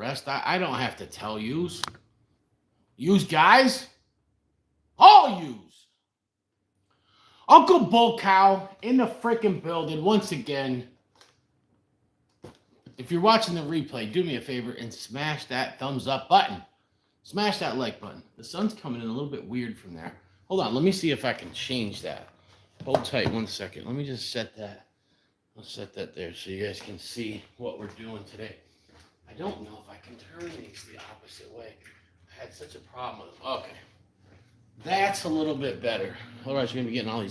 rest. I don't have to tell yous. Yous guys, all yous. Uncle Bull Cow in the freaking building once again. If you're watching the replay, do me a favor and smash that thumbs up button. Smash that like button. The sun's coming in a little bit weird from there. Hold on, let me see if I can change that. Hold tight 1 second. Let me just set that. I'll set that there so you guys can see what we're doing today. I don't know if I can turn these the opposite way. I had such a problem with them. Okay. That's a little bit better. Otherwise, you're going to be getting all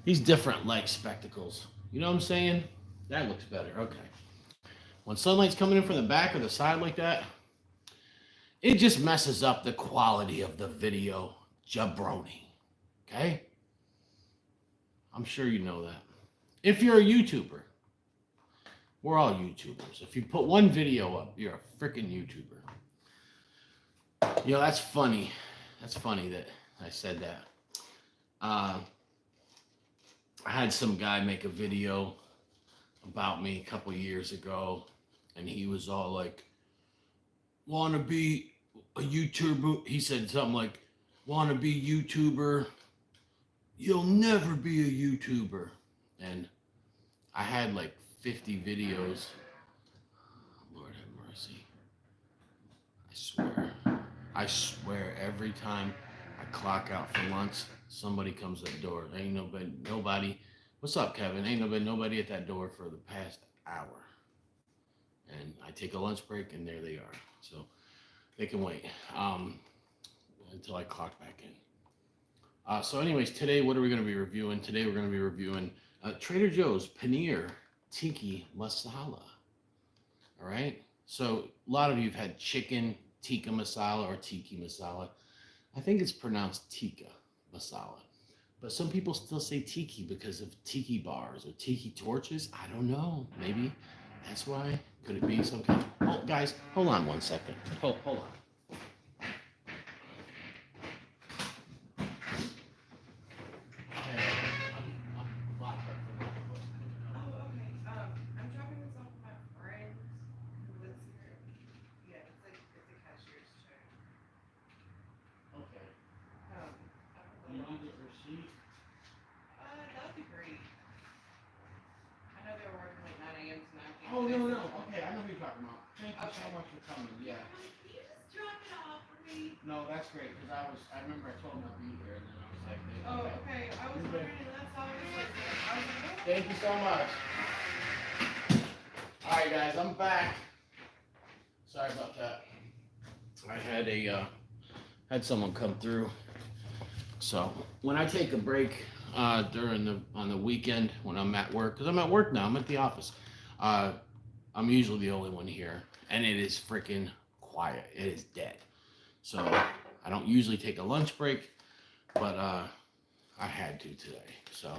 these different light spectacles. You know what I'm saying? That looks better. Okay. When sunlight's coming in from the back or the side like that, it just messes up the quality of the video jabroni. Okay? I'm sure you know that. If you're a YouTuber, we're all YouTubers. If you put one video up, you're a freaking YouTuber. You know, that's funny. That's funny that I said that. I had some guy make a video about me a couple years ago, and he was all like, want to be a YouTuber? He said something like, want to be YouTuber? You'll never be a YouTuber. And I had like 50 videos. Lord have mercy. I swear every time I clock out for lunch, somebody comes at the door. Ain't nobody. What's up, Kevin? Ain't nobody at that door for the past hour. And I take a lunch break and there they are. So they can wait until I clock back in. So anyways, today, what are we going to be reviewing? Today, we're going to be reviewing Trader Joe's Paneer Tikka Masala. All right. So a lot of you have had chicken Tikka Masala or Tikka Masala. I think it's pronounced Tikka Masala. But some people still say tiki because of tiki bars or tiki torches. I don't know. Maybe that's why. Could it be some kind of... Oh, guys, hold on 1 second. Hold on. Oh, no. Okay, I know who you're talking about. Thank you so much for coming. Yeah. Can you just drop it off for me? No, that's great, because I remember I told him to be here, and then I was like, oh, okay. I was wondering, that's all I was like, thank you so much. All right, guys, I'm back. Sorry about that. I had someone come through. So when I take a break on the weekend when I'm at work, because I'm at work now, I'm at the office. I'm usually the only one here, and it is freaking quiet. It is dead. So I don't usually take a lunch break, but I had to today. So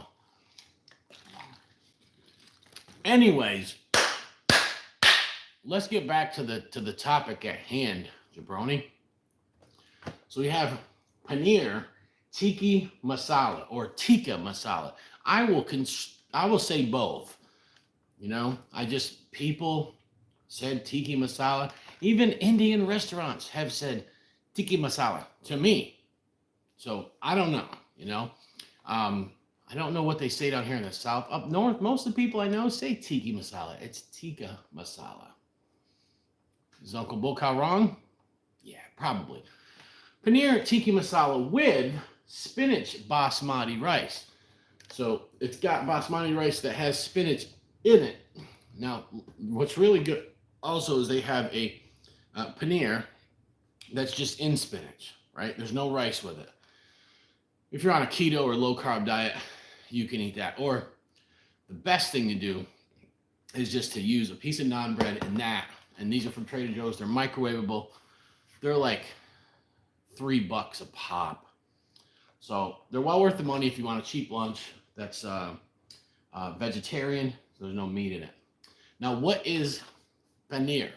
anyways, let's get back to the topic at hand, jabroni. So we have Paneer Tikka Masala or Tikka Masala. I will say both. You know, people said Tikka Masala. Even Indian restaurants have said Tikka Masala to me. So I don't know, you know. I don't know what they say down here in the South. Up north, most of the people I know say Tikka Masala. It's Tikka Masala. Is Uncle Bull Cow wrong? Yeah, probably. Paneer Tikka Masala with spinach basmati rice. So it's got basmati rice that has spinach in it. Now, what's really good also is they have a paneer that's just in spinach, right? There's no rice with it. If you're on a keto or low carb diet, you can eat that. Or the best thing to do is just to use a piece of naan bread and these are from Trader Joe's. They're microwavable. They're like $3 a pop. So they're well worth the money if you want a cheap lunch that's vegetarian. So there's no meat in it. Now, what is paneer?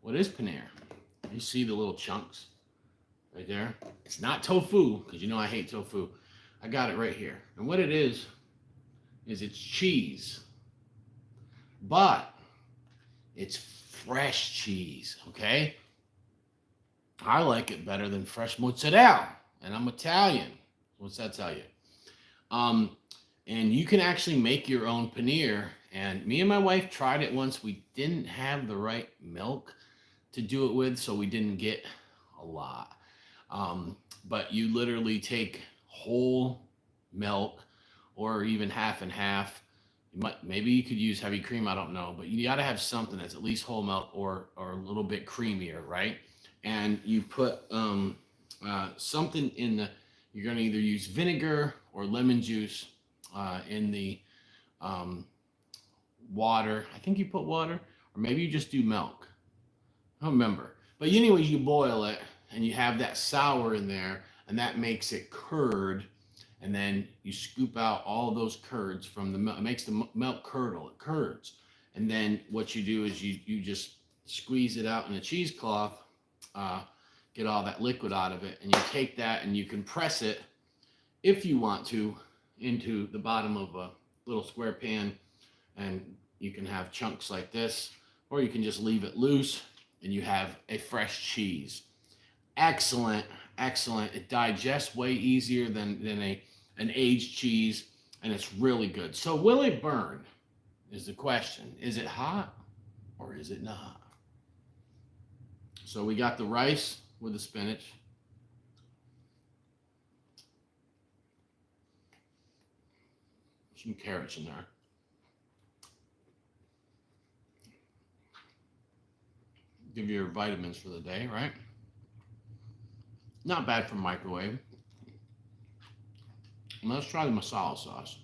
What is paneer? You see the little chunks right there? It's not tofu, because you know I hate tofu. I got it right here. And what it is it's cheese. But It's fresh cheese, okay? I like it better than fresh mozzarella, and I'm Italian. What's that tell you? Um, and you can actually make your own paneer. And me and my wife tried it once. We didn't have the right milk to do it with, so we didn't get a lot. But you literally take whole milk or even half and half. Maybe you could use heavy cream, I don't know, but you got to have something that's at least whole milk or a little bit creamier, right? And you put something in the. You're going to either use vinegar or lemon juice in the water. I think you put water, or maybe you just do milk. I don't remember. But anyways, you boil it, and you have that sour in there, and that makes it curd. And then you scoop out all those curds from the milk. It makes the milk curdle. It curds. And then what you do is you just squeeze it out in a cheesecloth, get all that liquid out of it, and you take that and you can press it, if you want to, into the bottom of a little square pan, and you can have chunks like this, or you can just leave it loose, and you have a fresh cheese. Excellent, excellent. It digests way easier than an aged cheese, and it's really good. So will it burn is the question. Is it hot or is it not? So we got the rice with the spinach. Some carrots in there. Give you your vitamins for the day, right? Not bad for microwave. And let's try the masala sauce.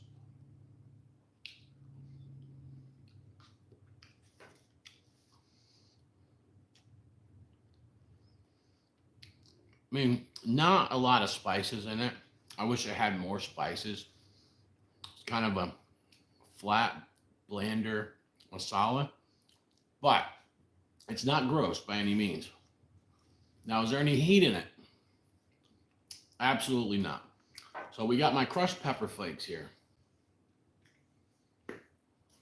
I mean, not a lot of spices in it. I wish it had more spices. It's kind of a flat, blander masala, but it's not gross by any means. Now, is there any heat in it? Absolutely not. So we got my crushed pepper flakes here.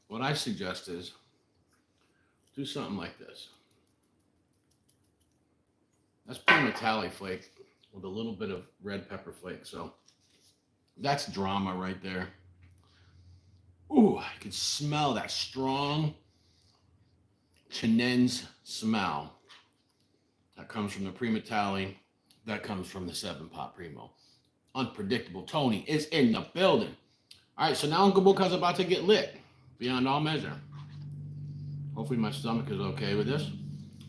What I suggest is do something like this. That's prima tally flake with a little bit of red pepper flake. So that's drama right there. Ooh, I can smell that strong chinense smell that comes from the prima tally, that comes from the 7-pot primo. Unpredictable Tony is in the building. All right, so now Uncle Book's about to get lit beyond all measure. Hopefully my stomach is okay with this.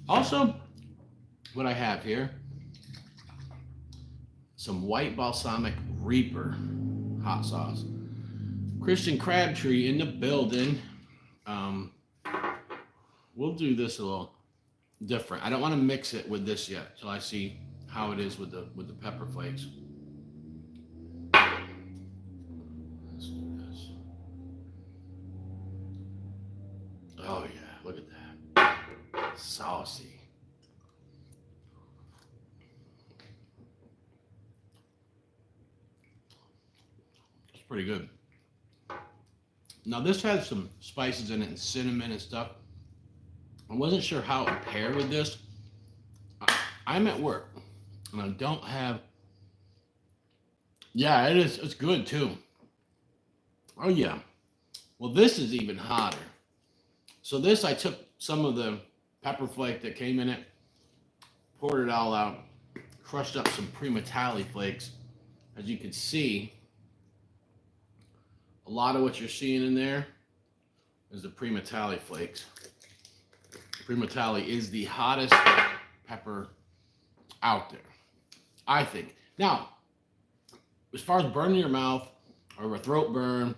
Also, what I have here, some white balsamic Reaper hot sauce. Christian Crabtree in the building. We'll do this a little different. I don't want to mix it with this yet till I see how it is with the pepper flakes. Let's do this. Oh yeah, look at that. Saucy. It's pretty good. Now this has some spices in it and cinnamon and stuff. I wasn't sure how it would pair with this. I'm at work and I don't have. Yeah, it is. It's good too. Oh yeah. Well, this is even hotter. So this, I took some of the pepper flake that came in it, poured it all out, crushed up some prima tally flakes. As you can see, a lot of what you're seeing in there is the prima tally flakes. Prima tally is the hottest pepper out there, I think. Now, as far as burning your mouth or a throat burn,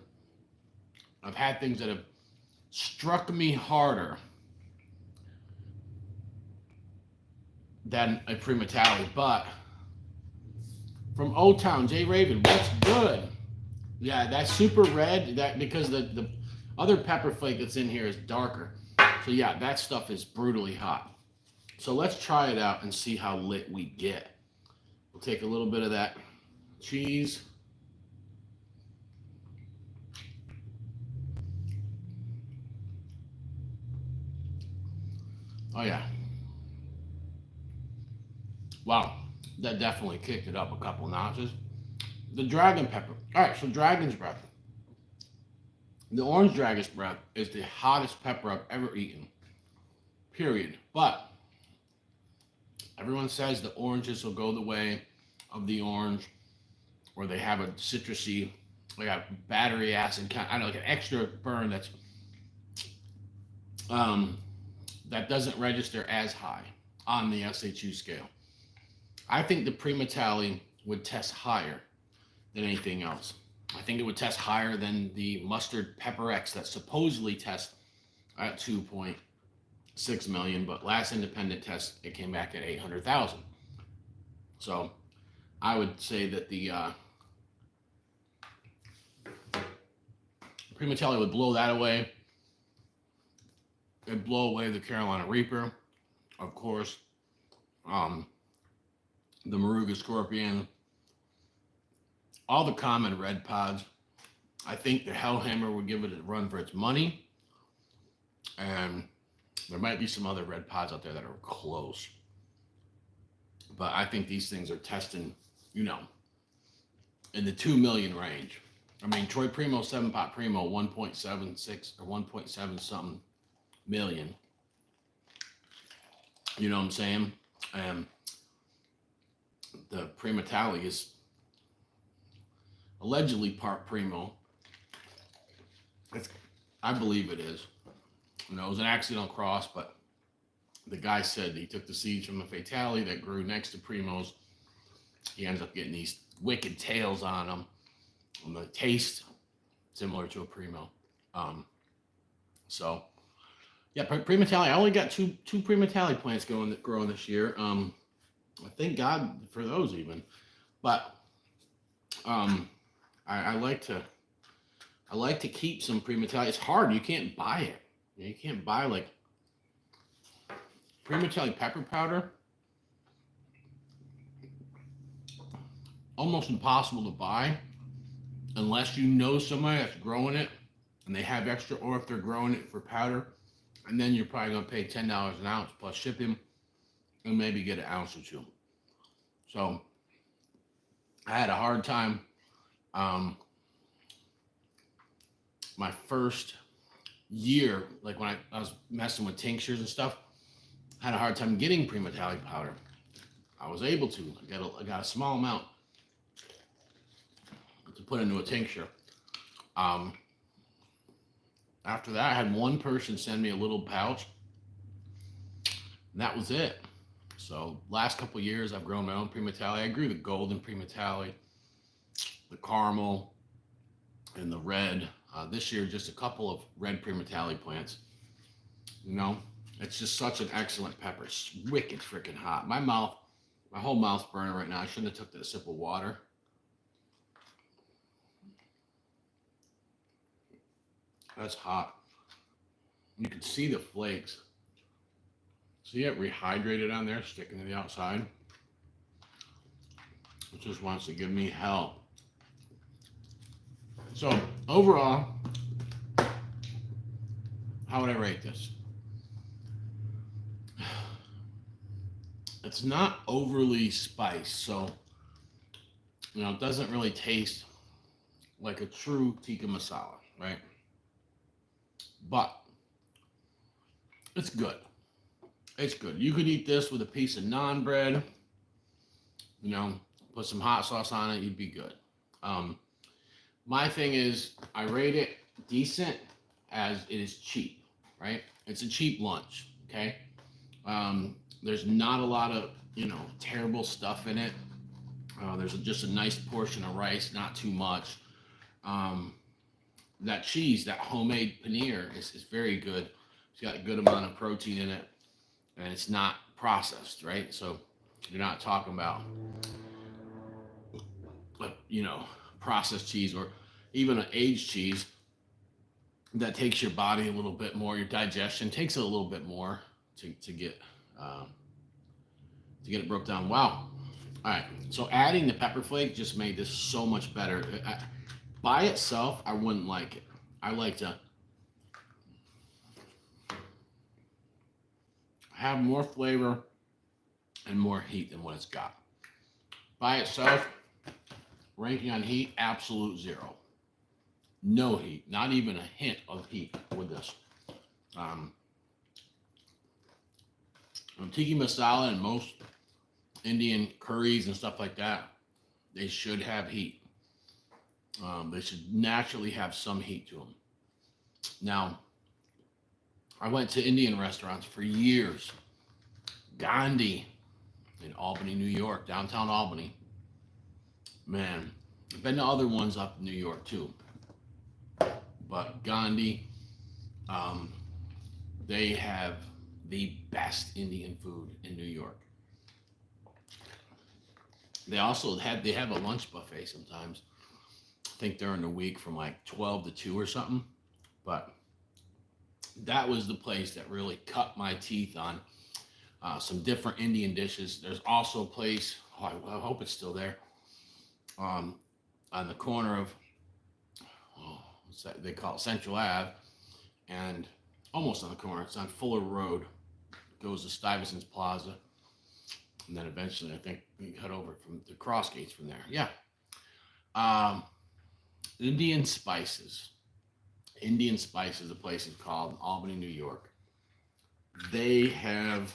I've had things that have struck me harder than a prima tally. But from Old Town, Jay Raven, what's good? Yeah, that's super red. That because the other pepper flake that's in here is darker. So yeah, that stuff is brutally hot. So let's try it out and see how lit we get. We'll take a little bit of that cheese. Oh yeah. Wow. That definitely kicked it up a couple notches. The dragon pepper. All right, so dragon's breath. The orange dragon's breath is the hottest pepper I've ever eaten. Period. But everyone says the oranges will go the way of the orange, or they have a citrusy, like a battery acid kind. I don't know, like an extra burn um, that doesn't register as high on the SHU scale. I think the Primatali would test higher than anything else. I think it would test higher than the mustard pepper X that supposedly tests at 2.6 million, but last independent test it came back at 800,000. So I would say that the Primatali would blow that away. It'd blow away the Carolina Reaper, of course, the Moruga Scorpion, all the common red pods. I think the Hellhammer would give it a run for its money, and there might be some other red pods out there that are close. But I think these things are testing, you know, in the 2 million range. I mean, Troy Primo, 7-pot Primo, 1.76 or 1.7 something million. You know what I'm saying? And the Primatali is allegedly part Primo. I believe it is. You know, it was an accidental cross, but the guy said he took the seeds from a Fatali that grew next to Primos. He ends up getting these wicked tails on them. And the taste similar to a Primo. So yeah, Primatali. I only got two Primatali plants growing this year. Thank God for those even. But I like to keep some Primatali. It's hard. You can't buy it. You can't buy like Primatali pepper powder. Almost impossible to buy unless you know somebody that's growing it and they have extra, or if they're growing it for powder, and then you're probably gonna pay $10 an ounce plus shipping and maybe get an ounce or two. So I had a hard time. My first year, like when I was messing with tinctures and stuff, I had a hard time getting Primatali powder. I was able to. I got a small amount to put into a tincture. After that, I had one person send me a little pouch, and that was it. So last couple of years, I've grown my own Primatali. I grew the golden Primatali, the caramel, and the red. This year, just a couple of red Primatali plants. You know, it's just such an excellent pepper. It's wicked freaking hot. My whole mouth's burning right now. I shouldn't have took that sip of water. That's hot. You can see the flakes. See it rehydrated on there, sticking to the outside. It just wants to give me hell. So overall, how would I rate this? It's not overly spiced, so you know it doesn't really taste like a true tikka masala, right? But it's good. It's good. You could eat this with a piece of naan bread. You know, put some hot sauce on it. You'd be good. My thing is, I rate it decent as it is cheap, right? It's a cheap lunch, okay? There's not a lot of, you know, terrible stuff in it. There's just a nice portion of rice, not too much. That cheese, that homemade paneer is very good. It's got a good amount of protein in it, and it's not processed, right? So you're not talking about, you know, processed cheese or even an aged cheese that takes your body a little bit more. Your digestion takes it a little bit more to get it broke down. Wow. All right. So adding the pepper flake just made this so much better. By itself, I wouldn't like it. I like to have more flavor and more heat than what it's got. By itself, ranking on heat, absolute zero. No heat, not even a hint of heat with this. Tikka Masala and most Indian curries and stuff like that, they should have heat. They should naturally have some heat to them. Now, I went to Indian restaurants for years. Gandhi in Albany, New York, downtown Albany. Man, I've been to other ones up in New York too. But Gandhi, they have the best Indian food in New York. They also have a lunch buffet sometimes. I think during the week from like 12 to 2 or something. But that was the place that really cut my teeth on some different Indian dishes. There's also a place, I hope it's still there, on the corner of, what's that? They call it Central Ave, and almost on the corner. It's on Fuller Road. It goes to Stuyvesant's Plaza. And then eventually, I think we cut over from the cross gates from there. Yeah. Indian Spices. Indian Spices, the place is called, Albany, New York. They have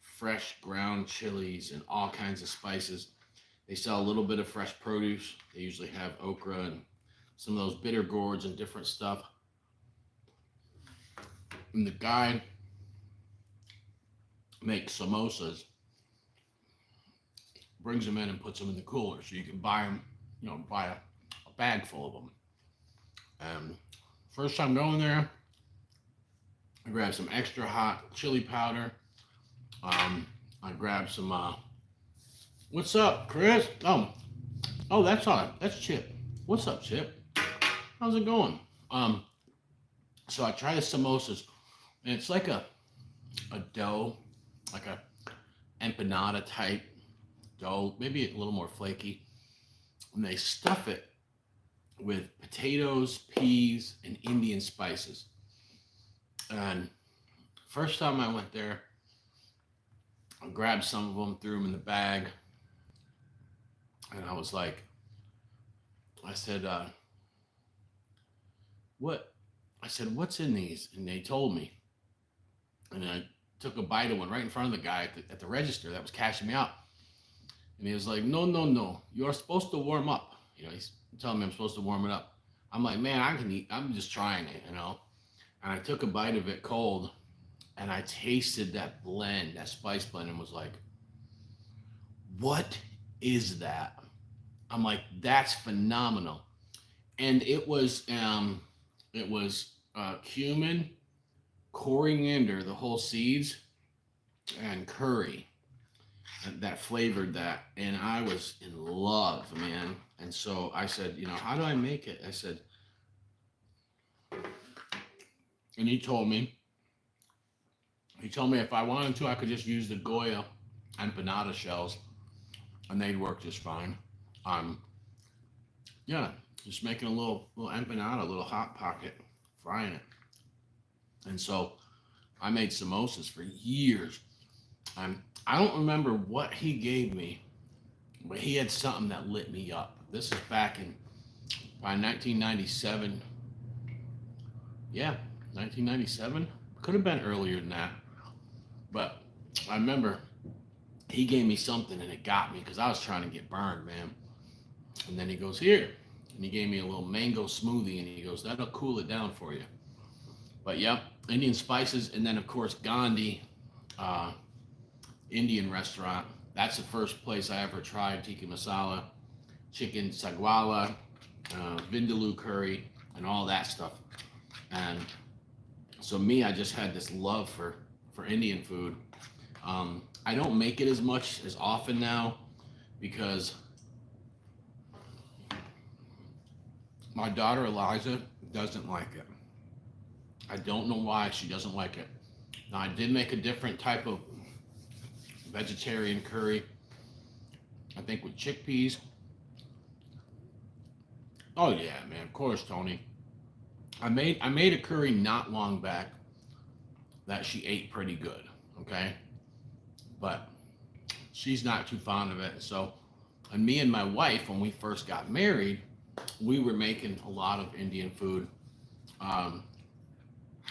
fresh ground chilies and all kinds of spices. They sell a little bit of fresh produce. They usually have okra and some of those bitter gourds and different stuff. And the guy makes samosas, brings them in and puts them in the cooler so you can buy them, buy a bag full of them. And first time going there, I grabbed some extra hot chili powder. I grabbed some, what's up, Chris? Oh, that's Chip. What's up, Chip? How's it going? So I tried the samosas, and it's like a dough, like a empanada type dough, maybe a little more flaky. And they stuff it with potatoes, peas, and Indian spices. And first time I went there, I grabbed some of them, threw them in the bag, and I was like, I said, what's in these? And they told me. And I took a bite of one right in front of the guy at the register that was cashing me out. And he was like, no, you're supposed to warm up. He's telling me I'm supposed to warm it up. I'm like, man, I can eat. I'm just trying it, And I took a bite of it cold, and I tasted that blend, that spice blend, and was like, what is that? I'm like, that's phenomenal. And it was cumin, coriander, the whole seeds, and curry that flavored that. And I was in love, man. And so I said, how do I make it? I said, and he told me if I wanted to, I could just use the Goya empanada shells and they'd work just fine. Just making a little empanada, a little hot pocket, frying it. And so I made samosas for years. I don't remember what he gave me, but he had something that lit me up. This is back by 1997. Yeah, 1997. Could have been earlier than that. But I remember he gave me something and it got me because I was trying to get burned, man. And then he goes, here. And he gave me a little mango smoothie and he goes, that'll cool it down for you. But yep, Indian Spices. And then, of course, Gandhi Indian restaurant. That's the first place I ever tried Tikka Masala, chicken sagwala, vindaloo curry, and all that stuff. And so I just had this love for Indian food. I don't make it as often now because my daughter Eliza doesn't like it. I don't know why she doesn't like it. Now I did make a different type of vegetarian curry, I think with chickpeas. Oh yeah, man, of course, Tony. I made a curry not long back that she ate pretty good. okay? But she's not too fond of it. So, and me and my wife, when we first got married, we were making a lot of Indian food, um,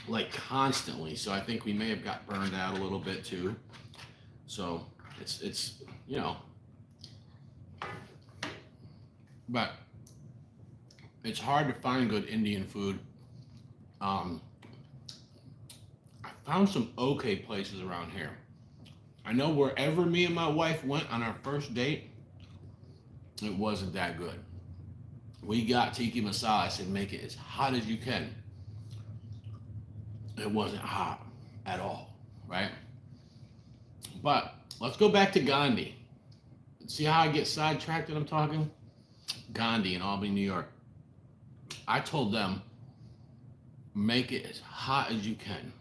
like constantly. So I think we may have got burned out a little bit too. So it's you know, but it's hard to find good Indian food. Um, I found some okay places around here. I know wherever me and my wife went on our first date, it wasn't that good. We got Tikka Masala. I said, make it as hot as you can. It wasn't hot at all, right? But let's go back to Gandhi. See how I get sidetracked when I'm talking? Gandhi in Albany, New York. I told them, make it as hot as you can.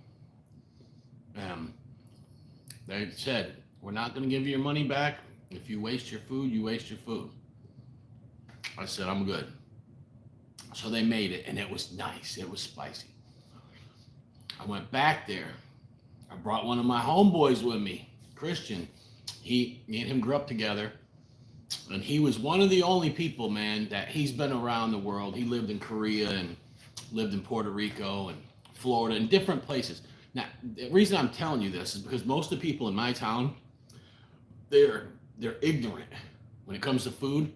They said, we're not going to give you your money back. If you waste your food, you waste your food. I said, I'm good. So they made it, and it was nice. It was spicy. I went back there. I brought one of my homeboys with me, Christian. Me and him grew up together, and he was one of the only people, man, that he's been around the world. He lived in Korea and lived in Puerto Rico and Florida and different places. Now, the reason I'm telling you this is because most of the people in my town, they're ignorant when it comes to food,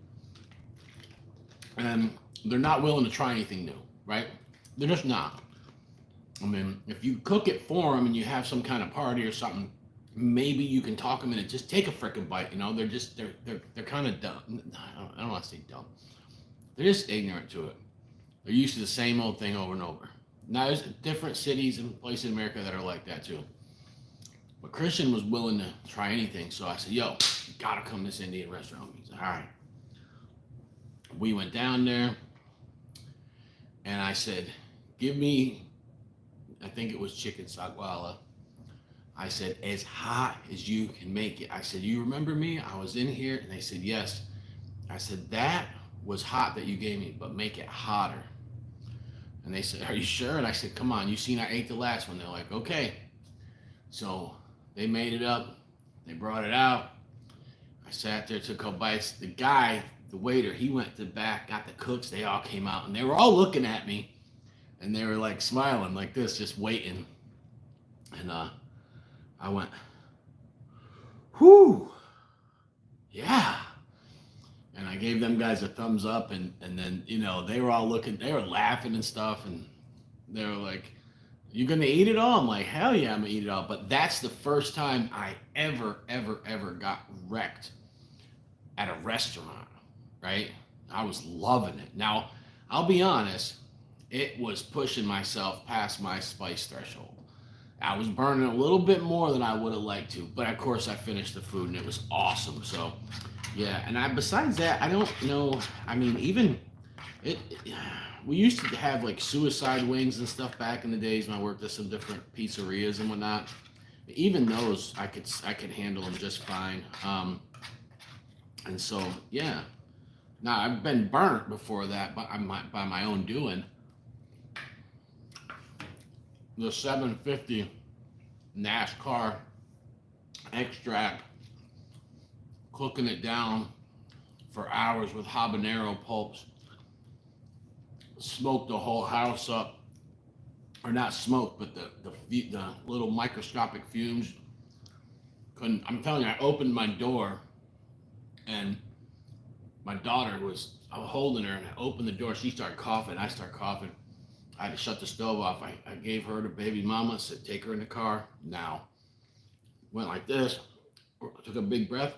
and they're not willing to try anything new, right? They're just not. I mean, if you cook it for them and you have some kind of party or something, maybe you can talk them into just take a frickin' bite. You know, they're kind of dumb. I don't want to say dumb. They're just ignorant to it. They're used to the same old thing over and over. Now, there's different cities and places in America that are like that too. But Christian was willing to try anything. So I said, yo, you gotta come to this Indian restaurant. He said, all right. We went down there and I said, give me, I think it was chicken sagwala. I said, as hot as you can make it. I said, you remember me? I was in here. And they said, yes. I said, that was hot that you gave me, but make it hotter. And they said, are you sure? And I said, come on, you seen I ate the last one. They're like, okay. So they made it up. They brought it out. I sat there, took a couple bites. The guy, the waiter, he went to the back, got the cooks. They all came out, and they were all looking at me. And they were like smiling like this, just waiting. And I went, whew, yeah. And I gave them guys a thumbs up, and then, you know, they were all looking, they were laughing and stuff, and they were like, you gonna eat it all? I'm like, hell yeah, I'm gonna eat it all. But that's the first time I ever got wrecked at a restaurant, right? I was loving it. Now, I'll be honest, it was pushing myself past my spice threshold. I was burning a little bit more than I would have liked to, but of course I finished the food and it was awesome. So yeah, and besides that, I don't know. I mean, even we used to have like suicide wings and stuff back in the days when I worked at some different pizzerias and whatnot. Even those, I could handle them just fine. And so yeah. Now I've been burnt before that, but by my own doing. The 750 NASCAR extract, cooking it down for hours with habanero pulps, smoked the whole house up, or not smoked, but the little microscopic fumes. Couldn't. I'm telling you, I opened my door, and my daughter I was holding her, and I opened the door. She started coughing. I started coughing. I had to shut the stove off. I gave her to baby mama, said, take her in the car now. Went like this, took a big breath,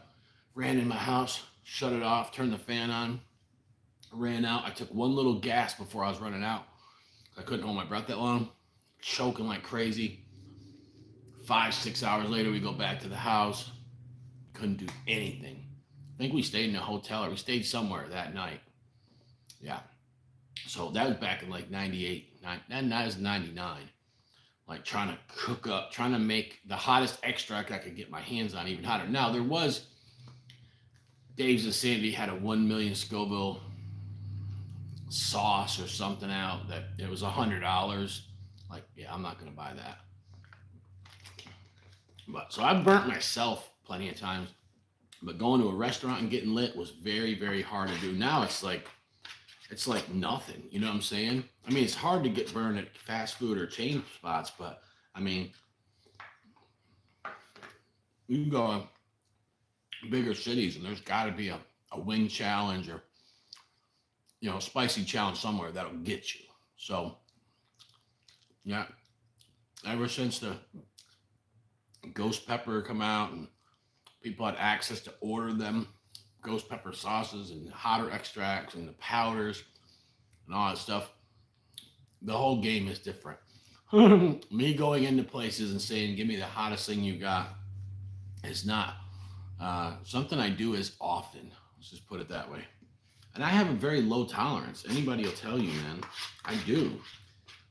ran in my house, shut it off, turned the fan on, ran out. I took one little gasp before I was running out. I couldn't hold my breath that long, choking like crazy. 5-6 hours later, we go back to the house. Couldn't do anything. I think we stayed in a hotel, or we stayed somewhere that night. Yeah. So that was back in like 98, that was 99. Like trying to cook up, trying to make the hottest extract I could get my hands on even hotter. Now there was, Dave's Insanity had a 1 million Scoville sauce or something out that it was $100. Like, yeah, I'm not gonna buy that. But so I've burnt myself plenty of times. But going to a restaurant and getting lit was very, very hard to do. Now it's like nothing. You know what I'm saying? I mean, it's hard to get burned at fast food or chain spots, but I mean, you can go to bigger cities and there's got to be a wing challenge or spicy challenge somewhere that'll get you. So yeah, ever since the ghost pepper come out and people had access to order them ghost pepper sauces and hotter extracts and the powders and all that stuff, the whole game is different. Me going into places and saying, give me the hottest thing you got is not something I do as often. Let's just put it that way. And I have a very low tolerance. Anybody will tell you, man. I do.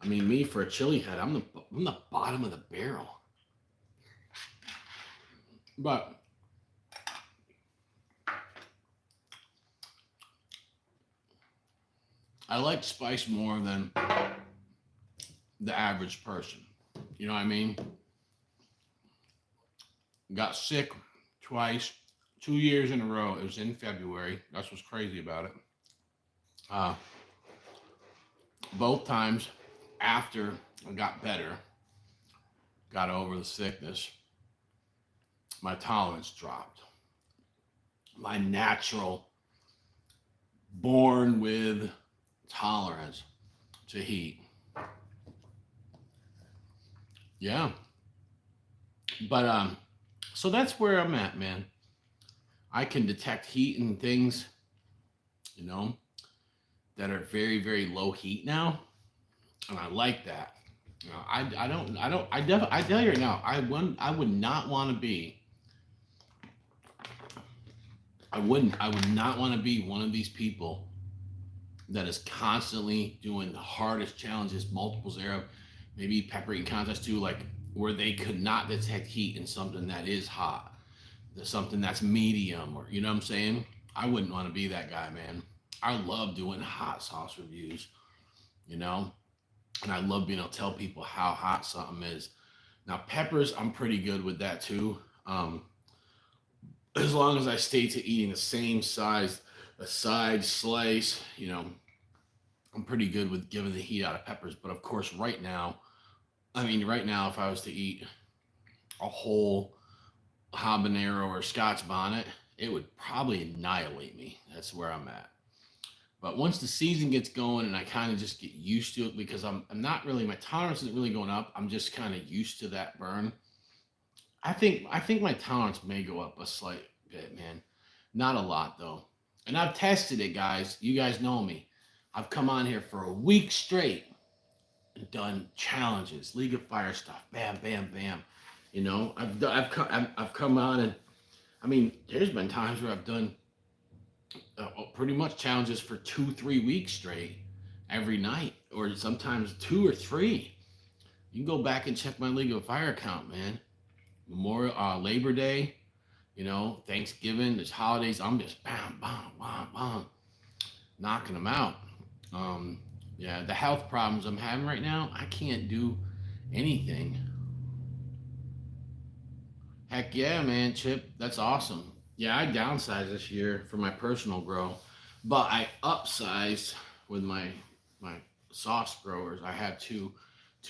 I mean, me for a chili head, I'm the bottom of the barrel. But I like spice more than the average person. You know what I mean? Got sick twice, 2 years in a row. It was in February. That's what's crazy about it. Both times after I got better, got over the sickness, my tolerance dropped. My natural, born with tolerance to heat. Yeah. But so that's where I'm at, man. I can detect heat in things, you know, that are very, very low heat now. And I like that. I tell you right now, I would not want to be, I would not want to be one of these people that is constantly doing the hardest challenges, multiples thereof, maybe pepper eating contest too, like where they could not detect heat in something that is hot, something that's medium, or you know what I'm saying? I wouldn't want to be that guy, man. I love doing hot sauce reviews, you know, and I love being able to tell people how hot something is. Now peppers, I'm pretty good with that too. As long as I stay to eating the same size, a side slice, you know, I'm pretty good with giving the heat out of peppers. But of course, right now, if I was to eat a whole habanero or Scotch bonnet, it would probably annihilate me. That's where I'm at. But once the season gets going and I kind of just get used to it because I'm not really, my tolerance isn't really going up. I'm just kind of used to that burn. I think my tolerance may go up a slight bit, man. Not a lot though. And I've tested it, guys. You guys know me. I've come on here for a week straight and done challenges, League of Fire stuff, bam, bam, bam. You know, I've come on and I mean, there's been times where I've done pretty much challenges for 2, 3 weeks straight, every night, or sometimes 2 or 3. You can go back and check my League of Fire account, man. Memorial, Labor Day, you know, Thanksgiving, there's holidays. I'm just bam, bam, bam, bam, knocking them out. Yeah, the health problems I'm having right now, I can't do anything. Heck yeah, man, Chip, that's awesome. Yeah, I downsized this year for my personal grow, but I upsized with my sauce growers. I have two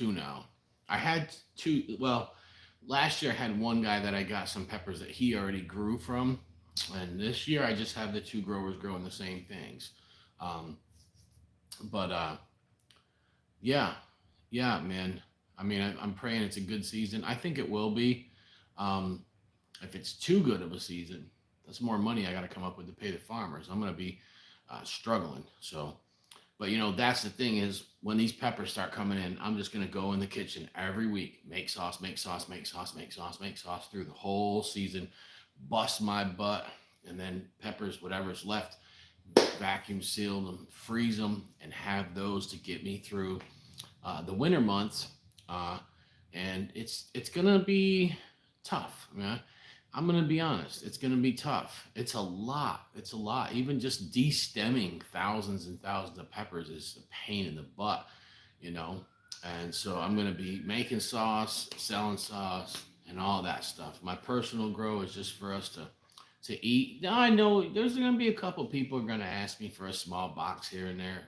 now. I had two. Well, last year I had one guy that I got some peppers that he already grew from, and this year I just have the two growers growing the same things. Um, but yeah, yeah, man. I mean, I'm praying it's a good season. I think it will be. Um, if it's too good of a season, that's more money I got to come up with to pay the farmers. I'm going to be struggling. So, but you know, that's the thing is when these peppers start coming in, I'm just going to go in the kitchen every week, make sauce, make sauce, make sauce, make sauce, make sauce through the whole season, bust my butt, and then peppers, whatever's left, vacuum seal them, freeze them, and have those to get me through the winter months. Uh, and it's gonna be tough, man. I'm gonna be honest. It's gonna be tough. It's a lot. It's a lot. Even just de-stemming thousands and thousands of peppers is a pain in the butt, you know. And so I'm gonna be making sauce, selling sauce, and all that stuff. My personal grow is just for us to eat. Now I know there's gonna be a couple people are gonna ask me for a small box here and there.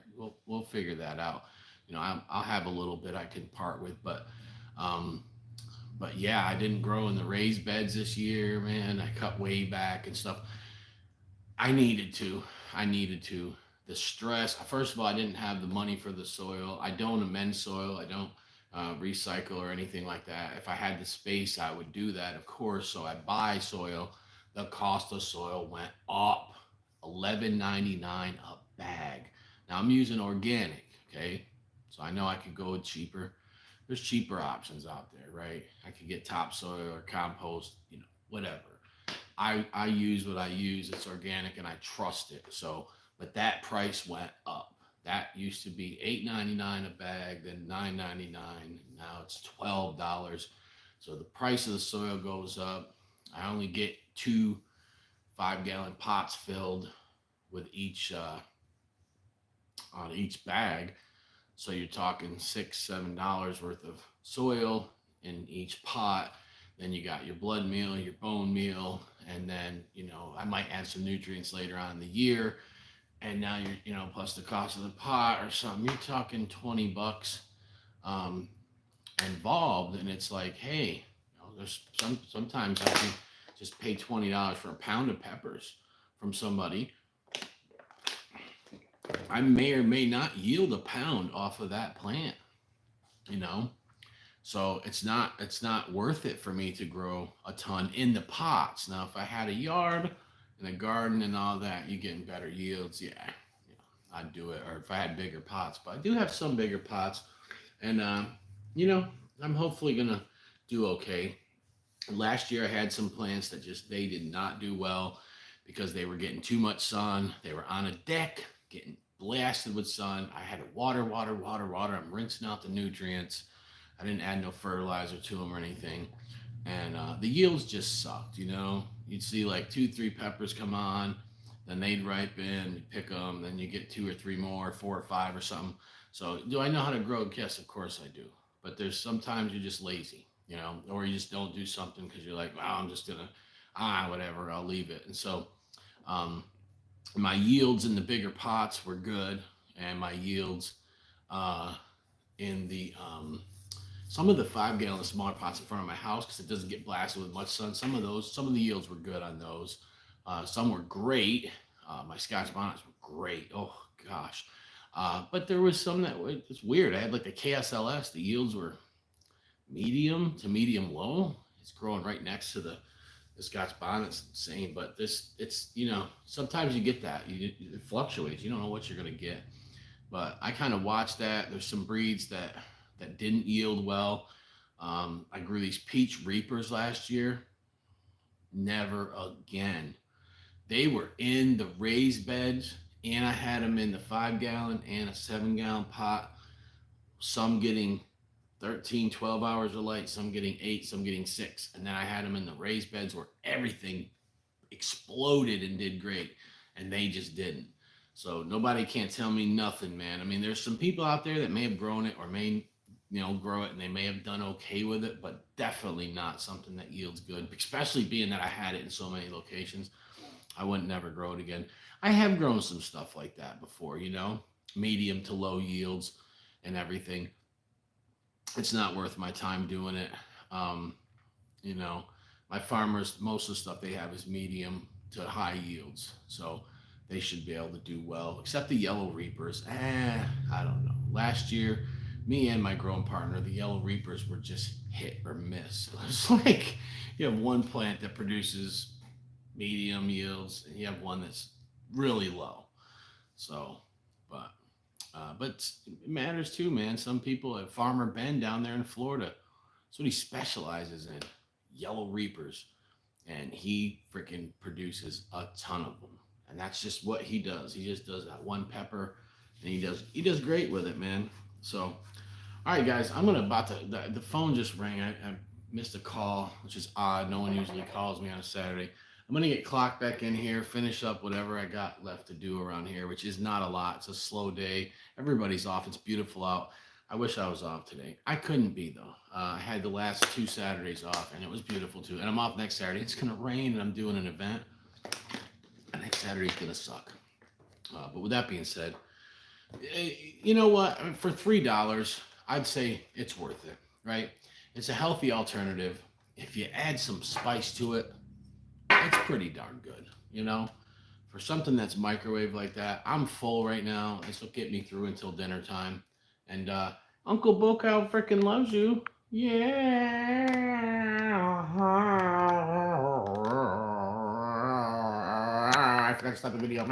We'll figure that out. I'll have a little bit I can part with, um, but yeah, I didn't grow in the raised beds this year, man. I cut way back and stuff. I needed to. I needed to. The stress. First of all, I didn't have the money for the soil. I don't amend soil. I don't recycle or anything like that. If I had the space, I would do that, of course. So I buy soil. The cost of soil went up, 11.99 a bag. Now I'm using organic. Okay, so I know I could go with cheaper. There's cheaper options out there, right? I could get topsoil or compost, whatever. I use what I use. It's organic and I trust it. So, but that price went up. That used to be $8.99 a bag, then $9.99. Now it's $12. So the price of the soil goes up. I only get 2 5-gallon pots filled with on each bag. So you're talking $6-7 worth of soil in each pot. Then you got your blood meal, your bone meal, and then I might add some nutrients later on in the year. And now you're plus the cost of the pot or something. You're talking $20 um, involved, and it's like, hey, there's sometimes I can just pay $20 for a pound of peppers from somebody. I may or may not yield a pound off of that plant, So it's not worth it for me to grow a ton in the pots. Now, if I had a yard and a garden and all that, you're getting better yields. Yeah, I'd do it. Or if I had bigger pots, but I do have some bigger pots, and I'm hopefully gonna do okay. Last year I had some plants that they did not do well because they were getting too much sun. They were on a deck getting blasted with sun. I had to water. I'm rinsing out the nutrients. I didn't add no fertilizer to them or anything. And the yields just sucked, You'd see like 2-3 peppers come on, then they'd ripen, you pick them, then you get 2 or 3 more, 4 or 5 or something. So do I know how to grow? Yes, of course I do. But there's sometimes you're just lazy, or you just don't do something because you're like, wow, I'm just gonna, whatever, I'll leave it. And so my yields in the bigger pots were good, and my yields in the some of the 5-gallon smaller pots in front of my house, because it doesn't get blasted with much sun. Some of the yields were good on those. Some were great. My Scotch bonnets were great. Oh gosh. But there was some that it's weird. I had like the KSLS. The yields were medium to medium low. It's growing right next to the Scotch bonnet's insane. But it's sometimes you get that. It fluctuates. You don't know what you're gonna get. But I kind of watched that. There's some breeds that didn't yield well. I grew these peach reapers last year. Never again. They were in the raised beds, and I had them in the 5-gallon and a 7-gallon pot. Some getting 13, 12 hours of light, some getting 8, some getting 6. And then I had them in the raised beds where everything exploded and did great, and they just didn't. So nobody can't tell me nothing, man. I mean, there's some people out there that may have grown it or may grow it, and they may have done okay with it, but definitely not something that yields good, especially being that I had it in so many locations. I wouldn't never grow it again. I have grown some stuff like that before, medium to low yields and everything. It's not worth my time doing it. My farmers, most of the stuff they have is medium to high yields. So they should be able to do well, except the yellow reapers. I don't know. Last year, me and my growing partner, the yellow reapers were just hit or miss. It's like you have one plant that produces medium yields, and you have one that's really low. So, but it matters too, man. Some people, Farmer Ben down there in Florida, that's what he specializes in, yellow reapers, and he freaking produces a ton of them. And that's just what he does. He just does that one pepper, and he does great with it, man. So, all right, guys, the phone just rang. I missed a call, which is odd. No one usually calls me on a Saturday. I'm going to get clocked back in here, finish up whatever I got left to do around here, which is not a lot. It's a slow day. Everybody's off. It's beautiful out. I wish I was off today. I couldn't be though. I had the last 2 Saturdays off, and it was beautiful too. And I'm off next Saturday. It's gonna rain, and I'm doing an event. And next Saturday's gonna suck. But with that being said, you know what? For $3, I'd say it's worth it, right? It's a healthy alternative. If you add some spice to it, it's pretty darn good, you know? For something that's microwave like that, I'm full right now. This will get me through until dinner time. And Uncle Bokow freaking loves you. Yeah. I forgot to stop the video.